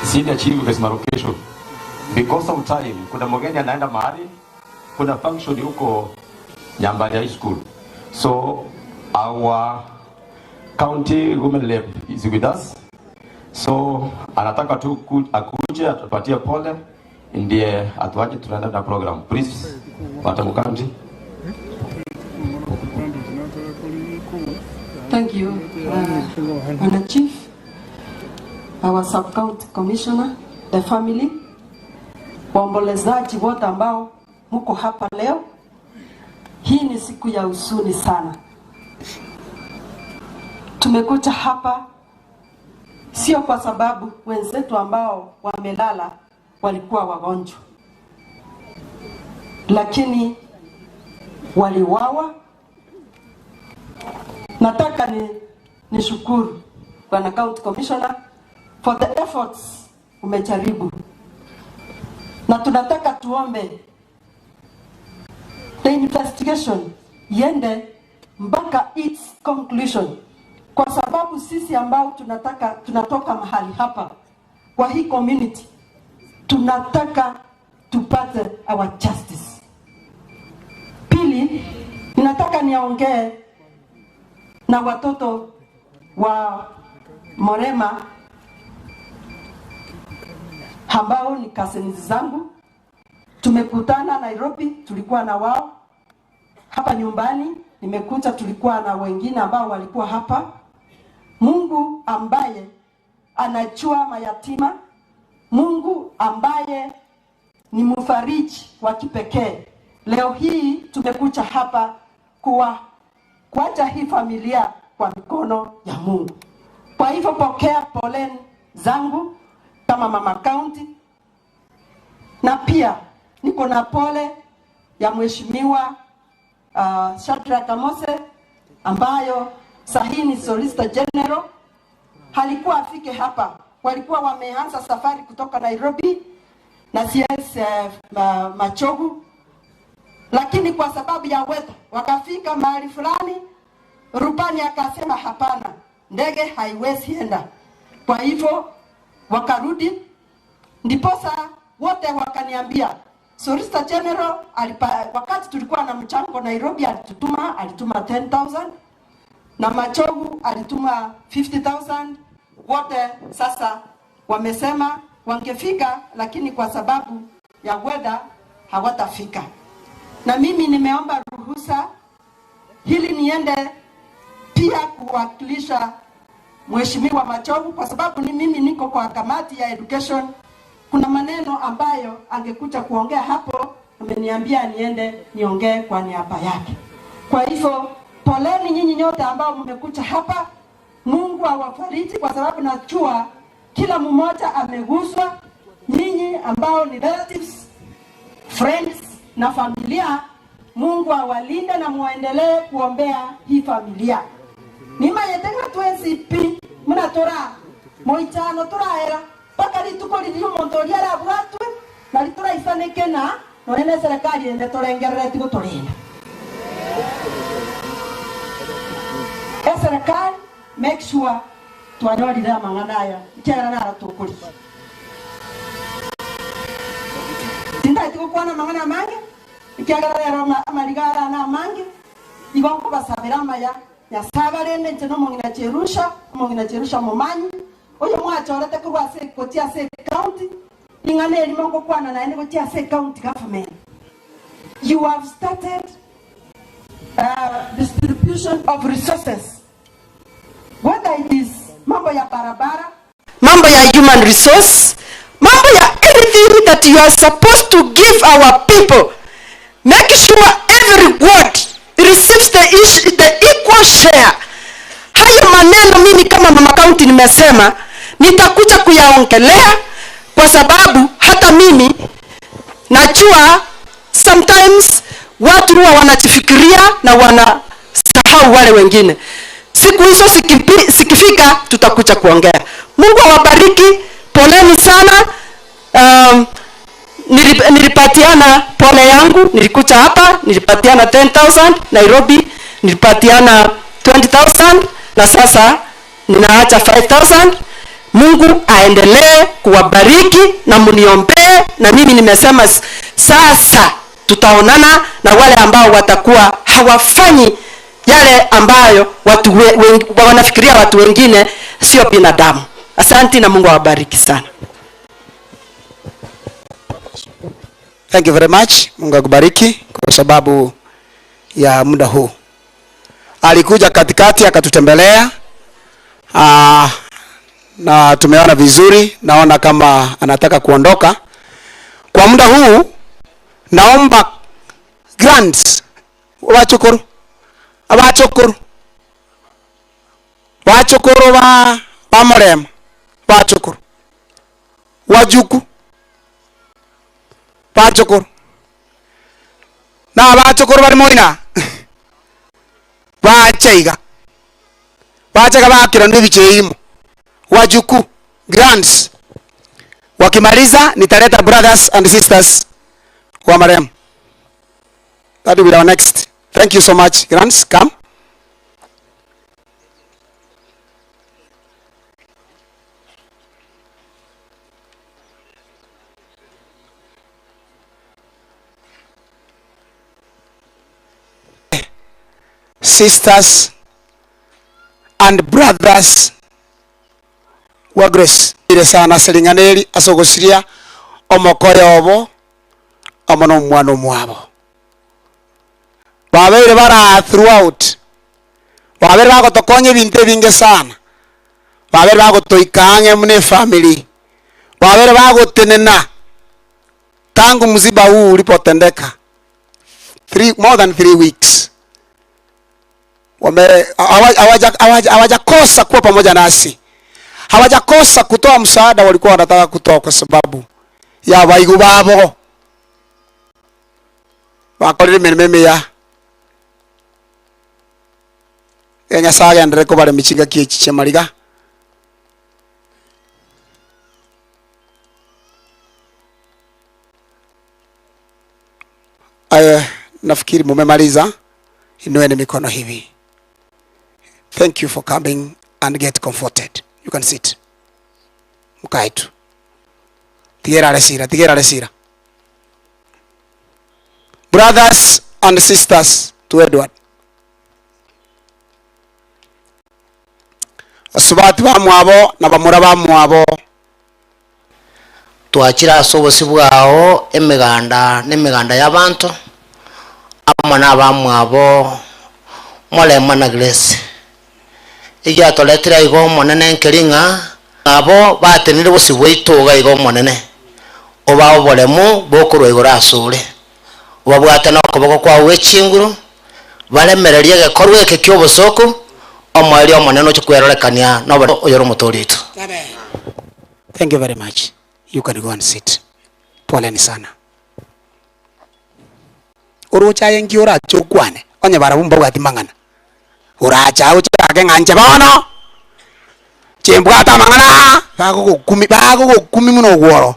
senior chief of location. Because of time, kuna mgeni anaenda mahali, kuna function huko Nyambari High School. So our county women rep is with us. So anataka tu akuje atupatie pole ndiye atuache tunaenda na program. Please, Watamu County. Thank you, Honorable Chief, our sub-county commissioner, the family, waombolezaji wote ambao mko hapa leo. Hii ni siku ya huzuni sana. Tumekuja hapa sio kwa sababu wenzetu ambao wamelala walikuwa wagonjwa, lakini waliwawa. Nataka nishukuru Bwana County Commissioner for the efforts umejaribu, na tunataka tuombe the investigation iende mpaka its conclusion, kwa sababu sisi ambao tunatoka mahali hapa kwa hii community tunataka tupate our justice. Pili, ninataka niongee na watoto wa Morema ambao ni cousins zangu. Tumekutana Nairobi, tulikuwa na wao hapa nyumbani. Nimekuja, tulikuwa na wengine ambao walikuwa hapa. Mungu ambaye anajua mayatima, Mungu ambaye ni mfariji wa kipekee, leo hii tumekuja hapa kuacha hii familia kwa mikono ya Mungu. Kwa hivyo pokea poleni zangu kama mama county, na pia niko na pole ya mheshimiwa Shadrack Mose ambayo sahini Solicitor General halikuwa afike hapa. Walikuwa wameanza safari kutoka Nairobi na CS Machogu, lakini kwa sababu ya weather wakafika mahali fulani, rubani akasema hapana, ndege haiwezi enda. Kwa hivyo wakarudi, ndiposa wote wakaniambia Solicitor General wakati tulikuwa na mchango Nairobi alituma 10,000 na Machogu alituma 50,000. Wote sasa wamesema wangefika, lakini kwa sababu ya weather hawatafika. Na mimi nimeomba ruhusa hili niende pia kuwakilisha mheshimiwa Machogu, kwa sababu mimi niko kwa kamati ya education. Kuna maneno ambayo angekuja kuongea hapo, ameniambia niende niongee kwa niaba yake. Kwa hivyo poleni nyinyi nyote ambao mmekuja hapa. Mungu awafariji, kwa sababu najua kila mmoja ameguswa. Nyinyi ambao ni relatives, friends na familia, Mungu awalinde na muendelee kuombea hii familia. Nima yetenga tuenzipi muna tora moichano tora era paka lituko liliyo montoria la bwatwe na litora isaneke na none serikali ende torengerere tiko torina. Serikali make sure tuanyolira manganaya ikera na tukuri. Tinda tiko kwana mangana mange ikera roma amarigara na mange igongo basabira maya ya sabarene ncheno mongina cherusha momanyi oyo mwachorete kwa se kotia se county ingane limongo kwana na ene kotia se county government. You have started distribution of resources, whether it is mambo ya barabara, mambo ya human resource, mambo ya everything that you are supposed to give our people. Make sure every ward receives the equal share. Hayo maneno mimi kama mama county nimesema nitakuja kuyaongelea, kwa sababu hata mimi najua sometimes watu huwa wanajifikiria na wanasahau wale wengine. Siku hizo sikifika tutakuja kuongea. Mungu awabariki, poleni sana. Nilipatiana pole yangu, nilikuja hapa nilipatiana 10,000, Nairobi nilipatiana 20,000, na sasa ninaacha 5,000. Mungu aendelee kuwabariki na mniombee, na mimi nimesema sasa tutaonana na wale ambao watakuwa hawafanyi yale ambayo watu wanafikiria watu wengine sio binadamu. Asante na Mungu awabariki sana. Thank you very much. Mungu akubariki kwa sababu ya muda huu. Alikuja katikati akatutembelea. Na tumeona vizuri, naona kama anataka kuondoka. Kwa muda huu naomba grants wachukuru wa Morema, wachukuru wajuku wachukuru na wachukuru bari moina wachaiga bakira ndibicheimo wajuku grants. Wakimaliza nitaleta brothers and sisters wa Morema. That will be our next. Thank you so much. Grants, come. Sisters and brothers wa grace ile sana selinganeli asogosiria omokoyo obo omono mwana mwabo babere bara throughout babere bagotokonye binte binge sana babere bagotoikange mune family babere bagotenena tangu mziba huu ulipotendeka more than 3 weeks hawajakosa kuwa pamoja nasi, hawajakosa kutoa msaada walikuwa wanataka kutoa kwa sababu ya baigu babo bakorire mirimo ya enya saga ndreko bare michinga kichi mariga. Nafikiri mumemaliza, inueni mikono hivi. Thank you for coming and get comforted. You can sit. Mukaitu. Tigera resira. Brothers and sisters to Edward. Asubati ba mwabo na bamura ba mwabo. Twachira sobosi bwao emiganda y'abantu amana ba mwabo Morema na Grace. Ija toletera igo monene nkeringa abo batenire bosibwe itoga igo monene oba oboremu bokorwa igora asure obabwate no koboko kwa wechinguru balemereria gekorwa eke kyobosoko omweri omonene okwerolekania no oyoro motorito. Thank you very much. You can go and sit. Poleni sana. Urucha yengi ora chokwane onye barabumba bwatimangana. Uracha uchake nganje bono chimbwata mangana bago kumi muno gworo.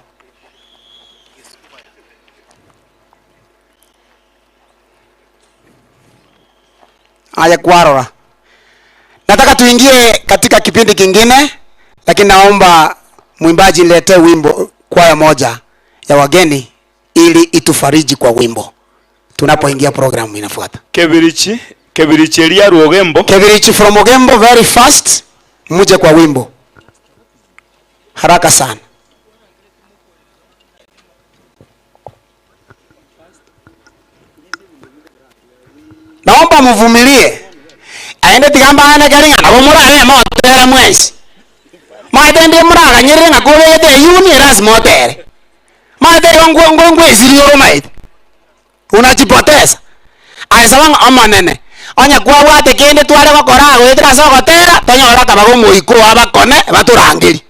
Aya kwarora. Nataka tuingie katika kipindi kingine, lakini naomba mwimbaji niletee wimbo kwaya moja ya wageni ili itufariji kwa wimbo tunapoingia programu inafuata. Kebirichi elia Ruogembo. Kebirichi from Ogembo, very fast. Muje kwa wimbo. Haraka sana. Naomba mvumilie. Aende tigamba ane garinga na bomurare motere mwezi. Maende muraga nyere na kobete yuni ras motere. Maende ngongwe zili oromaid. Unajipoteza. Aisabang amanene. Onya kwa wate kende tware gokora gwetira so gotera tonyora kabago muiko abakone baturangiri.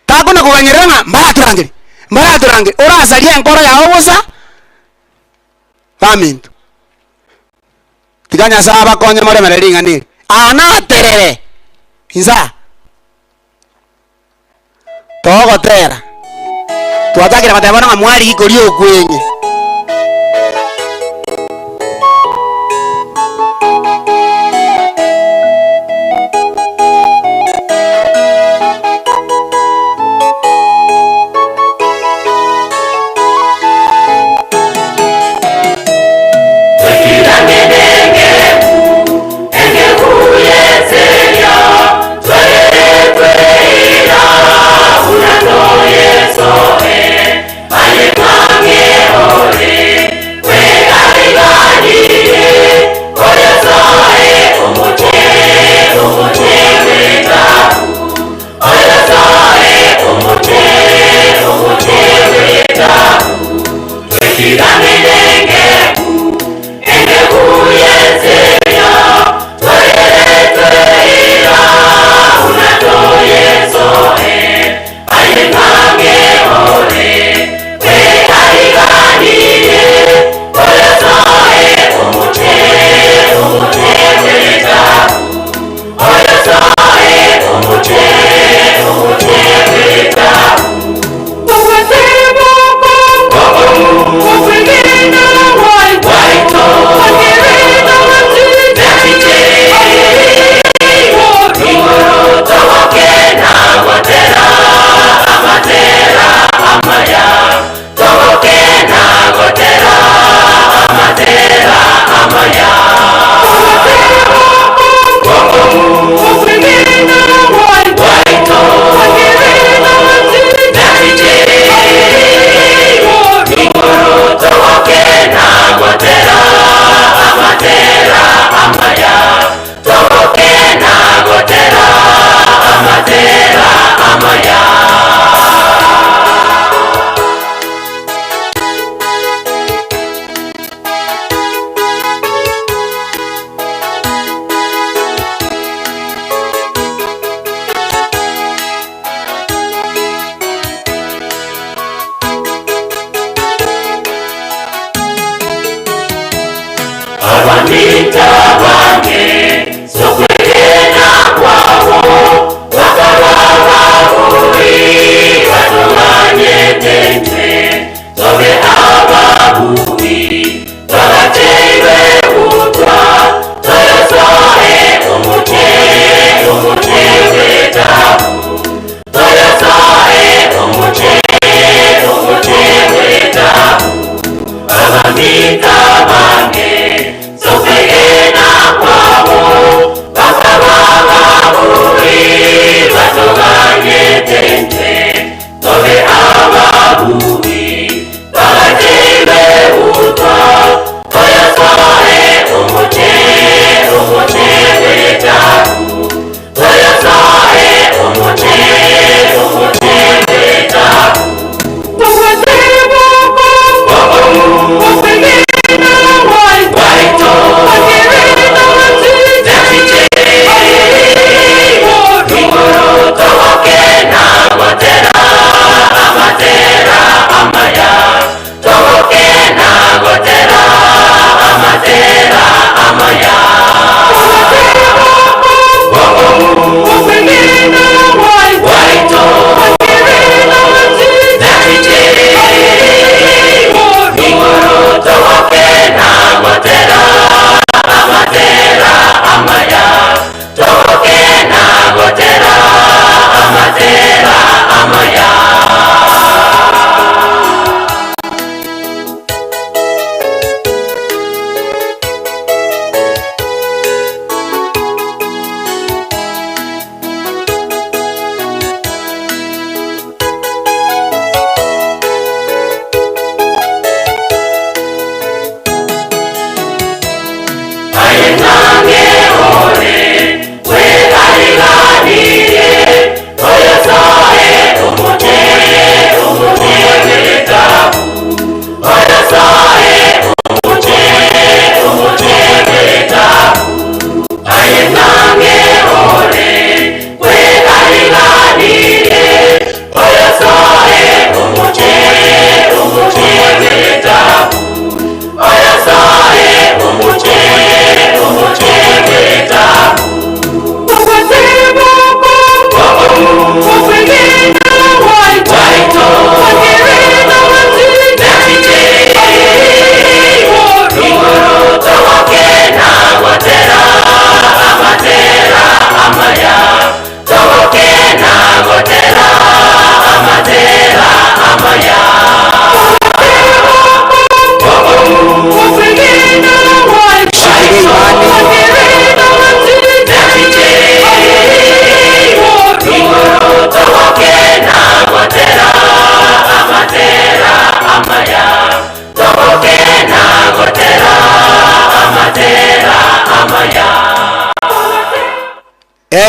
Kakuna kubanyiranga mbaturangiri. Urasalia nkoro ya obusa. Faminto. Tiganya saba konye moremereringa ni. Ana terere. Inza. Togotera. Tuatakira matebona mwari ikori okwenye.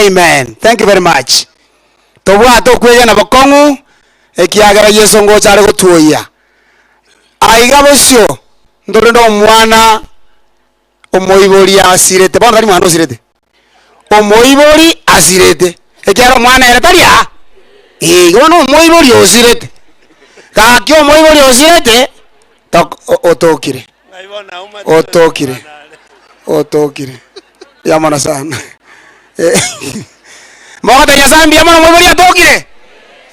Amen. Thank you very much. Tobwa tokwege na bakongu ekiagera Yesu ngo chare gotuoya. Aiga bosyo ndore ndo mwana omoibori asirete bona ari mwana osirete. Omoibori asirete. Ekiara mwana era taria. Gono omoibori osirete. Ka kyo omoibori osirete otokire. Otokire. Yamana sana. Mwaka ya zambi yamana omoibori atokire.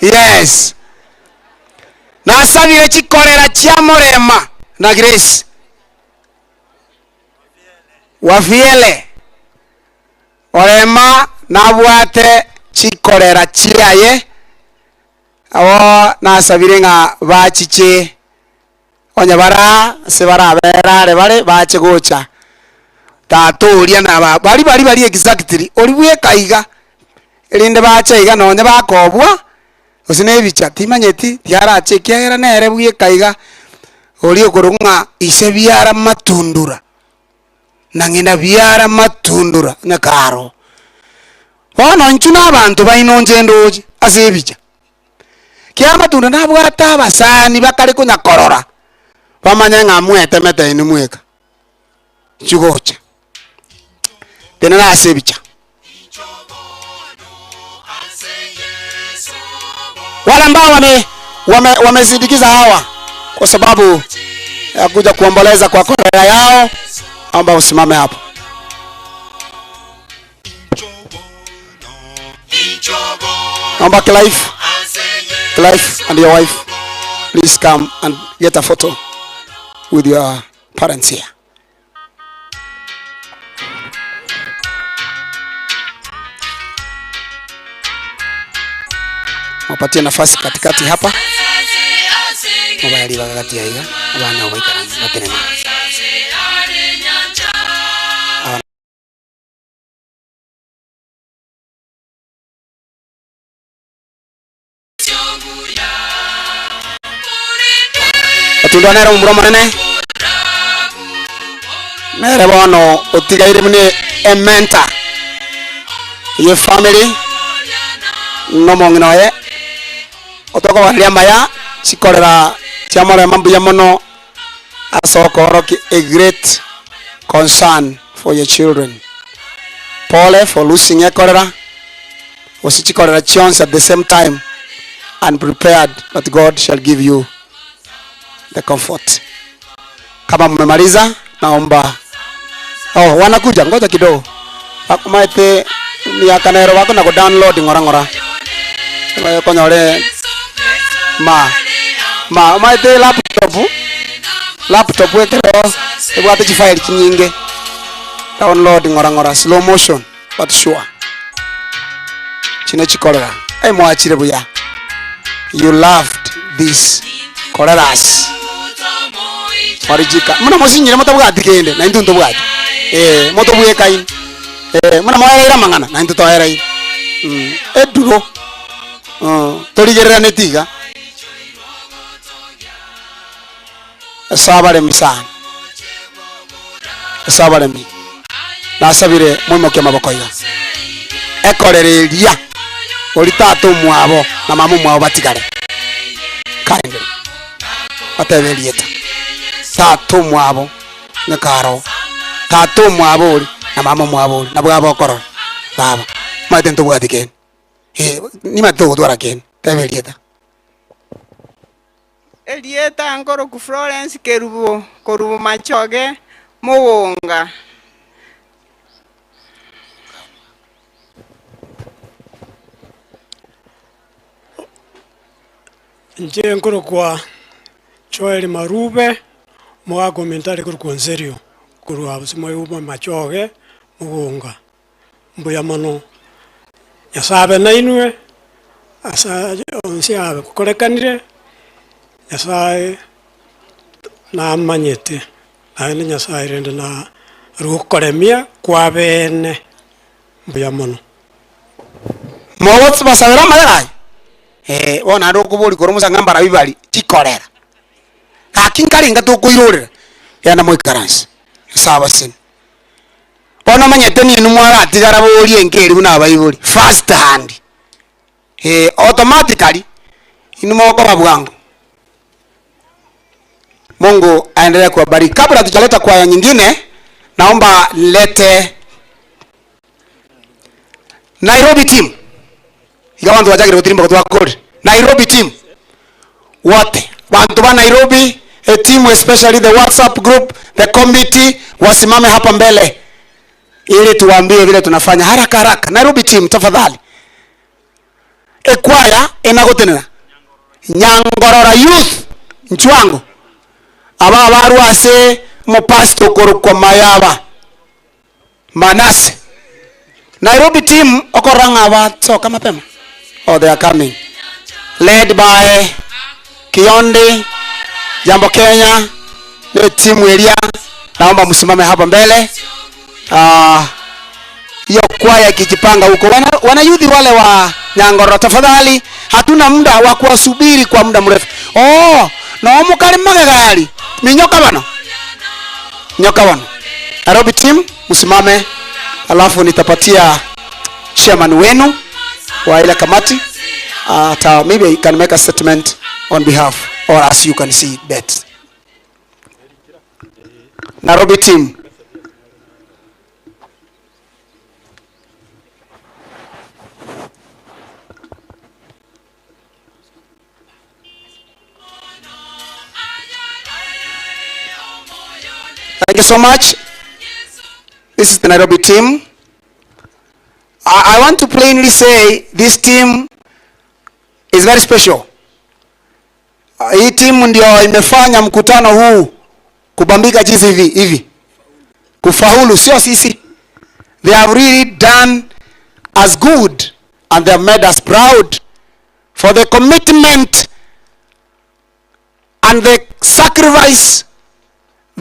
Yes. Nasabire chikorera chia Morema na Grace wafiele Morema nabwate chikorera chiaye awo nasabire nga bachiche onya bara se bara berare bare bache gocha tatoria na bari exactly olibuye kaiga elinde bache iga nonye bakobwa osine bicha timanyeti tiara chekiagera nere buye kaiga oli okurunga ise biara matundura nangina biara matundura nakaro ono nchuna abantu bainonje ndoji ase bicha kia matunda nabwata abasani bakari kunyakorora bamanya nga mwete mete ni mweka chigocha tena na ase bicha wala ambao wamesindikiza hawa kwa sababu ya kuja kuomboleza kwa korea yao, amba usimame hapo. Naomba Clive and your wife, please come and get a photo with your parents here. Wapatie nafasi katikati hapa. Mabali wakati ya higa. Abana waikara watenema. Atundwa nero mburo manene. Nere bono otigaire mune a mentor. Your family no monginoye otoko wanria maya sikorera chamara mambuya mono asokoro a great concern for your children. Paul for losing a korera osichikorera chance at the same time and prepared that God shall give you the comfort. Kama mmemaliza naomba wanakuja ngoja kidogo maite miaka nero wako na download ngora konyore maite laptop wekero ebwate chi file chinyinge download ngora slow motion but sure chine chikorera mwachire buya you loved this koreras marijika muna mosinyire motabwati kende na ndunto bwati motobuye kain muna moera mangana na ndunto era eduro torigerera netiga sabare misana sabare mi nasabire mwimoke maboko yo ekorereria oli tato mwabo na mamu mwabo batigare kaende ateberieta tato mwabo nekaro tato mwabo oli na mamu mwabo oli na bwabo koro baba matento bwatiken ni mato twara ken teberieta Elieta ngoro ku Florence kerubo korubo machoge muwonga nje ngoro kwa Joel Marube mwa komentari kuru konserio kuru abusimo yubo machoge muwonga mbuya mano yasabe nainwe asa onsia kukorekanire yasaye na manyete aine nyasaye rende na rukoremia kwa bene mbuya mono mowotsi basabira malai ona ndo kubuli koromusa ngambara bibali chikorera kakinkaringa to kuirorera yana moikaransi sabasin Ono manyeteni numwara tigara boli engeri buna abayibuli first hand. Automatically inumoko babwangu. Mungu aendelee kuwabariki. Kabla tujaleta kwaya nyingine, naomba lete Nairobi team. Ika wantu wajagire kutirimba kutoka kodi. Nairobi team. Wote. Wantu wa Nairobi, a team, especially the WhatsApp group, the committee, wasimame hapa mbele. Ili tuwaambie vile tunafanya haraka haraka. Nairobi team, tafadhali. Kwaya inagotenera. Nyangorora youth. Nchwangu. Aba abarwase mu pastor koruko mayaba. Manase. Nairobi team okoranga abatsoka mapema. Oh, they are coming. Led by Kionde, Jambo Kenya, the team Elia. Naomba msimame hapa mbele. Hiyo kwaya kijipanga huko. Wana youth wale wa Nyangoro, tafadhali. Hatuna muda wa kuwasubiri kwa muda mrefu. Oh, na mukali magari. Minyoka bano. Nyoka bano. Nairobi team msimame. Alafu nitapatia chairman wenu wa ile kamati. Maybe you can make a statement on behalf, or as you can see it best. Nairobi team. Thank you so much. This is the Nairobi team. I want to plainly say this team is very special. Hii team ndio imefanya mkutano huu kubambika jinsi hivi. Kufaulu sio sisi. They have really done as good and they have made us proud for the commitment and the sacrifice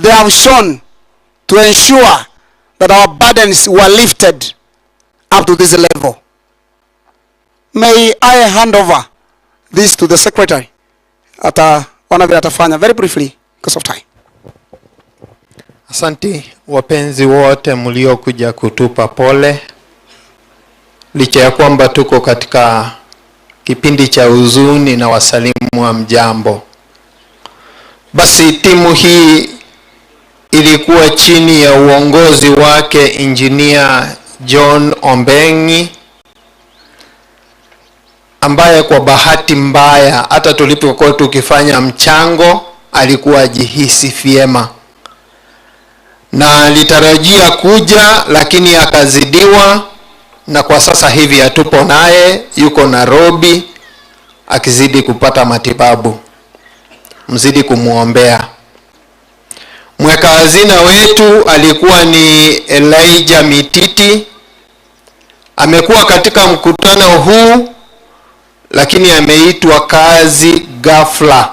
they have shown to ensure that our burdens were lifted up to this level. May I hand over this to the secretary. One of atafanya very briefly because of time. Asante wapenzi wote mliokuja kutupa pole. Licha ya kwamba tuko katika kipindi cha huzuni na wasalimu wa mjambo. Basi timu hii ilikuwa chini ya uongozi wake Engineer John Ombengi, ambaye kwa bahati mbaya hata tulipokuwa tukifanya mchango alikuwa jihisi vyema na alitarajia kuja, lakini akazidiwa, na kwa sasa hivi hatupo naye, yuko Nairobi akizidi kupata matibabu. Mzidi kumuombea. Mweka hazina wetu alikuwa ni Elijah Mititi. Amekuwa katika mkutano huu, lakini ameitwa kazi ghafla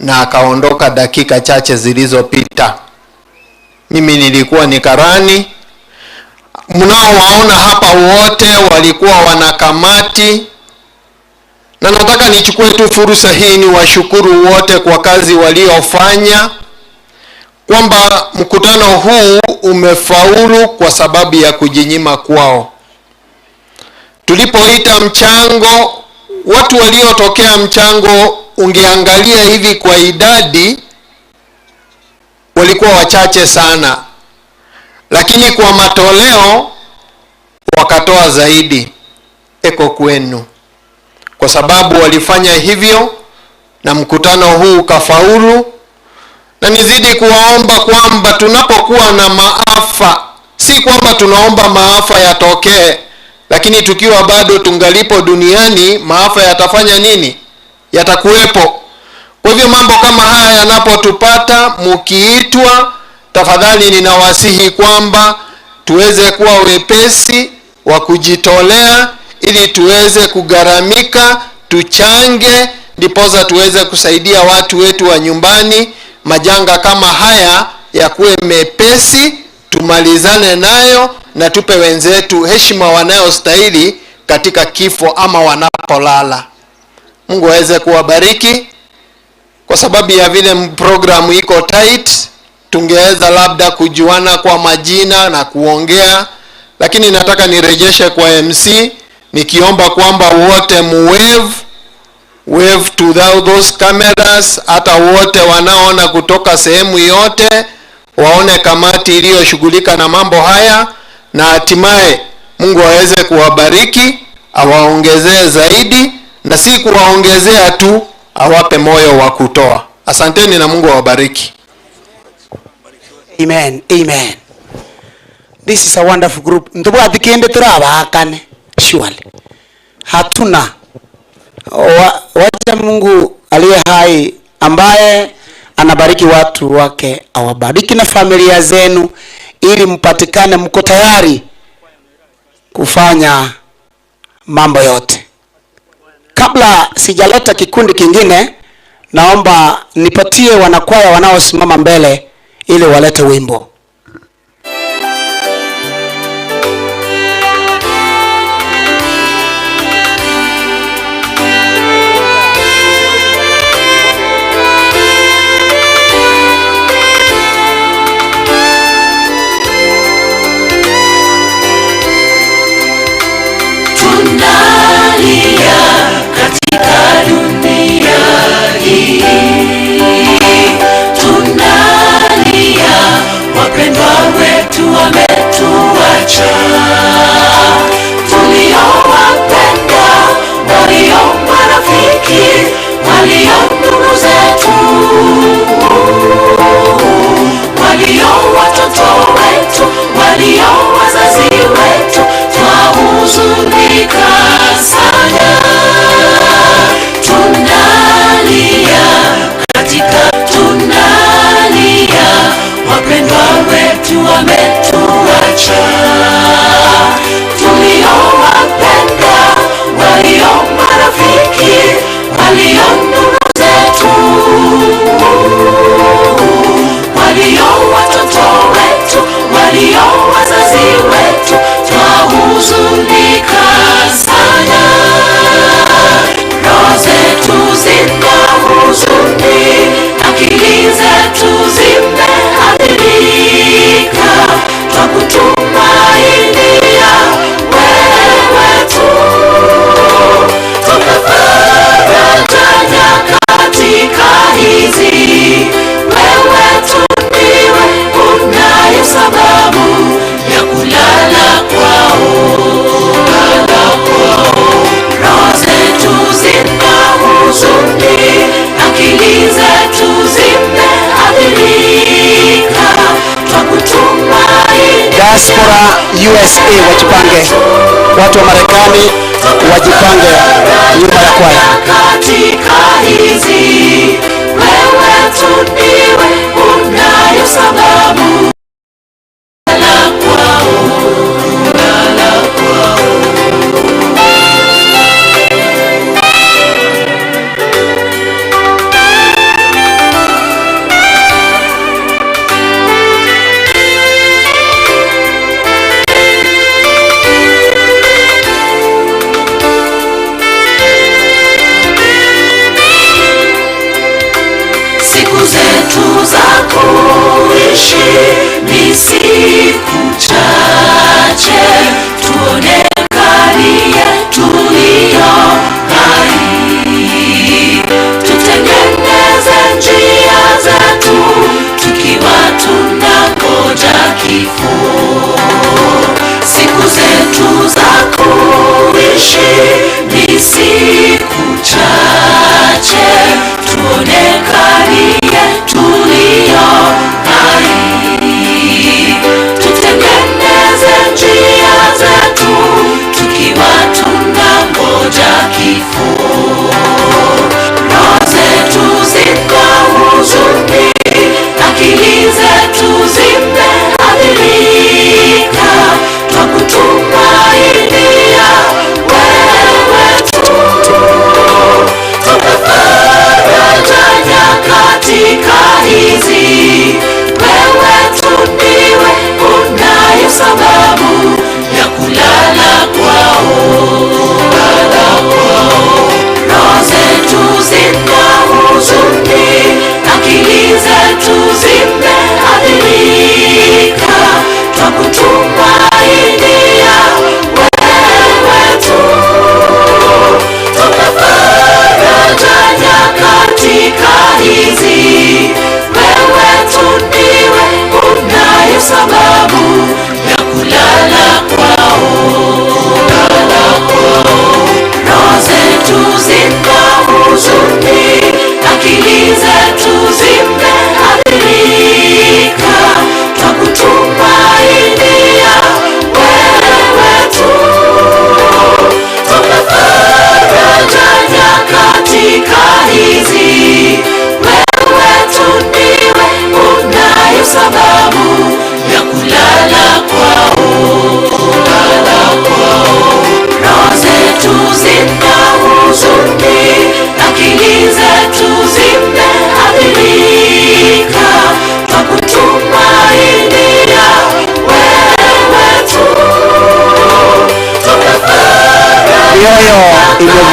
na akaondoka dakika chache zilizopita. Mimi nilikuwa ni karani. Mnaowaona hapa wote walikuwa wanakamati, na nataka nichukue tu fursa hii ni washukuru wote kwa kazi waliofanya, kwamba mkutano huu umefaulu kwa sababu ya kujinyima kwao. Tulipoita mchango, watu waliotokea mchango ungeangalia hivi kwa idadi walikuwa wachache sana, lakini kwa matoleo wakatoa zaidi. Eko kwenu, kwa sababu walifanya hivyo na mkutano huu ukafaulu. Na nizidi kuwaomba kwamba tunapokuwa na maafa, si kwamba tunaomba maafa yatokee, lakini tukiwa bado tungalipo duniani, maafa yatafanya nini? Yatakuwepo. Kwa hivyo mambo kama haya yanapotupata, mkiitwa, tafadhali ninawasihi kwamba tuweze kuwa wepesi wa kujitolea ili tuweze kugaramika, tuchange, ndiposa tuweze kusaidia watu wetu wa nyumbani. Majanga kama haya yakuwe mepesi, tumalizane nayo na tupe wenzetu heshima wanayostahili katika kifo ama wanapolala. Mungu aweze kuwabariki. Kwa sababu ya vile programu iko tight, tungeweza labda kujuana kwa majina na kuongea, lakini nataka nirejeshe kwa MC nikiomba kwamba wote wave to those cameras, hata wote wanaona kutoka sehemu yote waone kamati iliyoshughulika na mambo haya, na hatimaye Mungu aweze kuwabariki, awaongezee zaidi, na si kuwaongezea tu, awape moyo wa kutoa. Asanteni na Mungu awabariki. Amen. Amen. This is a wonderful group. Ntubuka tikende turabakane. Surely. Hatuna. Wacha Mungu aliye hai ambaye anabariki watu wake awabariki na familia zenu, ili mpatikane mko tayari kufanya mambo yote. Kabla sijaleta kikundi kingine, naomba nipatie wanakwaya wanaosimama mbele ili walete wimbo. Diaspora USA wajipange, watu wa Marekani wajipange nyuma ya kwaya. Katika hizi wewe tu ndiwe unayo sababu la kwao.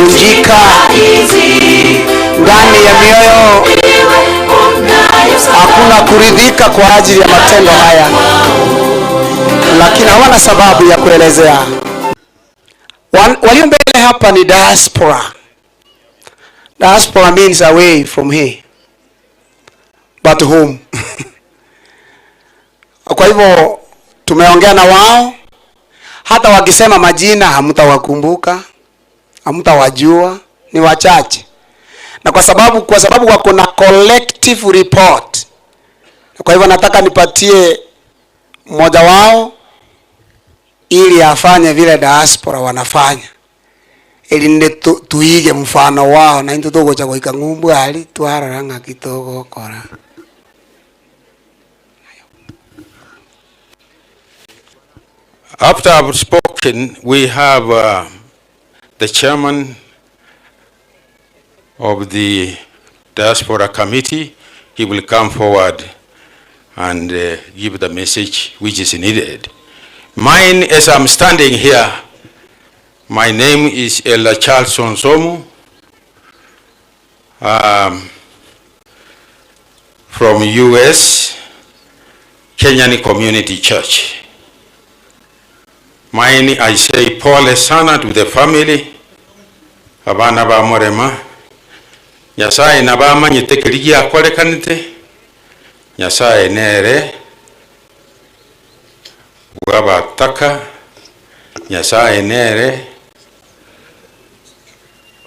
kuvunjika ndani ya mioyo. Hakuna kuridhika kwa ajili ya matendo haya, lakini hawana sababu ya kuelezea. Walio mbele hapa ni diaspora. Diaspora means away from here but home. Kwa hivyo tumeongea na wao, hata wakisema majina hamtawakumbuka, hamtawajua, ni wachache. Na kwa sababu wako na collective report. Kwa hivyo nataka nipatie mmoja wao ili afanye vile diaspora wanafanya, ili nde tuige mfano wao na into togo cha kuika ngumbu ali twararanga kitogo kora. After I've spoken, we have the chairman of the diaspora committee. He will come forward and give the message which is needed. Mine, as I'm standing here, my name is Ella Charlson Somu, from US, Kenyan Community Church. Mine, I say, Paul sana to the family, abana ba Morema, Nyasaye nabama nyitekeligia kwale kanite, Nyasaye nere, Bwaba taka, Nyasaye nere,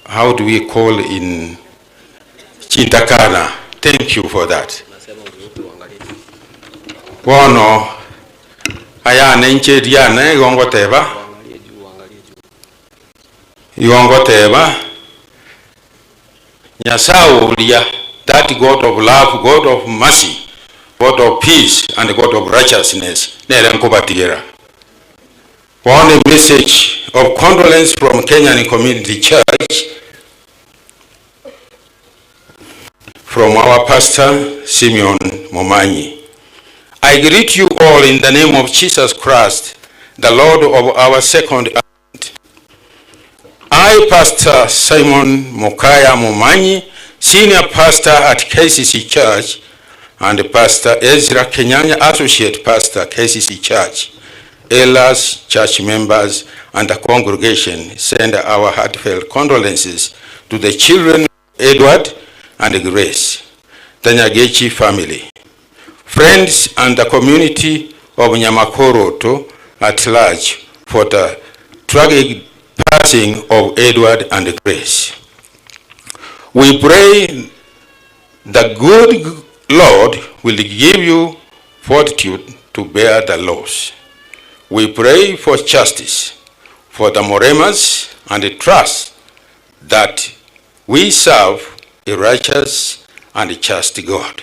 how do we call in Chintakana? Thank you for that. Wono, ayane nche diane yongo teba. Yongo teba. Nyasao ulia, that God of love, God of mercy, God of peace, and God of righteousness. Nere nkobatigira. One message of condolence from Kenyan Community Church from our pastor, Simeon Momanyi. I greet you all in the name of Jesus Christ, the Lord of our second advent. I, Pastor Simon Mokaya Momanyi, Senior Pastor at KISII Church, and Pastor Ezra Kenyanya, Associate Pastor, KISII Church, elders, church members, and the congregation send our heartfelt condolences to the children of Edward and Grace, the Nyagechi family, friends, and the community of Nyamakoroto at large for the tragic passing of Edward and Grace. We pray the good Lord will give you fortitude to bear the loss. We pray for justice for the Moremas and trust that we serve a righteous and just God.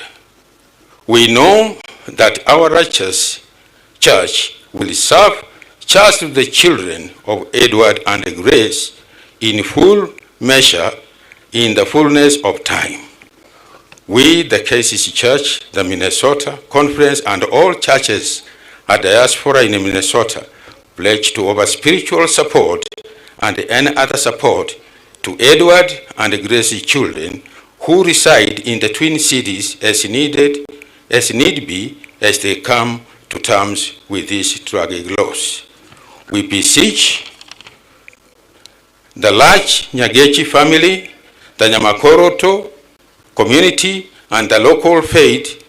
We know that our righteous church will serve just the children of Edward and Grace in full measure in the fullness of time. We, the KISII Church, the Minnesota Conference, and all churches at diaspora in Minnesota pledge to offer spiritual support and any other support to Edward and Grace's children who reside in the Twin Cities as need be, as they come to terms with this tragic loss. We beseech the large Nyagechi family, the Nyamakoroto community, and the local faith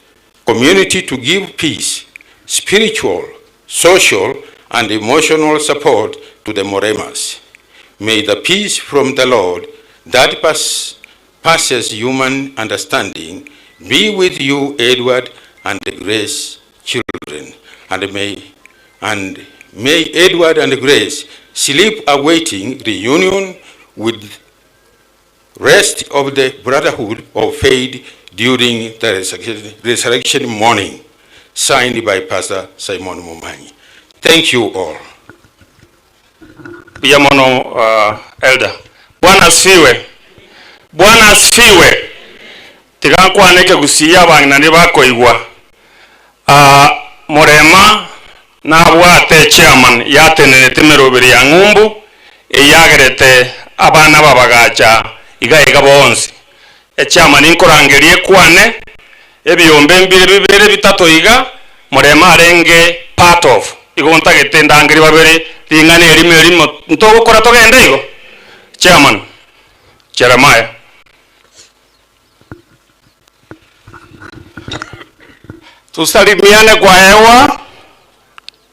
community to give peace, spiritual, social, and emotional support to the Moremas. May the peace from the Lord that passes human understanding be with you, Edward and Grace children, and may Edward and Grace sleep awaiting reunion with rest of the brotherhood of faith during the resurrection morning. Signed by Pastor Simon Momanyi. Thank you all. Biamono elder. Bwana asifiwe. Bwana asifiwe. Tigakwaneke gusiya bang'ana bakoigwa. Morema na bwate chairman yatenenete meroberi ya ngumbu eyagerete abana babagacha iga bonsi echama ninkorangerie kwane ebiombe bibere bitatu iga Morema arenge part of igonta getendangiri babere ringane elimo ntogokora togenda igo chairman Jeremiah. Tusalimiane kwa hewa.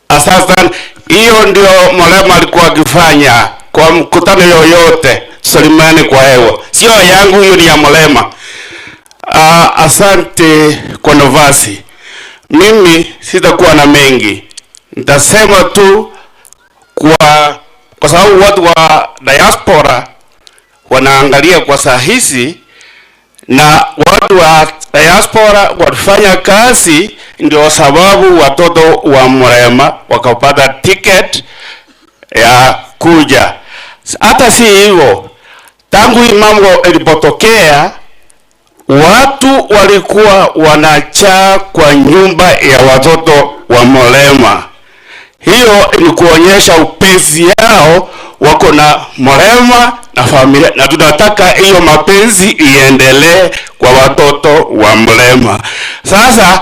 Sasa hiyo ndio Morema alikuwa akifanya kwa mkutano yoyote. Tusalimiane kwa hewa. Sio yangu, hiyo ni ya Morema. Asante kwa nafasi. Mimi sitakuwa na mengi. Nitasema tu kwa sababu watu wa diaspora wanaangalia kwa saa hizi, na watu wa diaspora walifanya kazi, ndio sababu watoto wa Morema wakapata ticket ya kuja. Hata si hivyo, tangu hii mambo ilipotokea, watu walikuwa wanachaa kwa nyumba ya watoto wa Morema. Hiyo ni kuonyesha upenzi yao, wako na Morema na familia, na tunataka hiyo mapenzi iendelee kwa watoto wa Morema. Sasa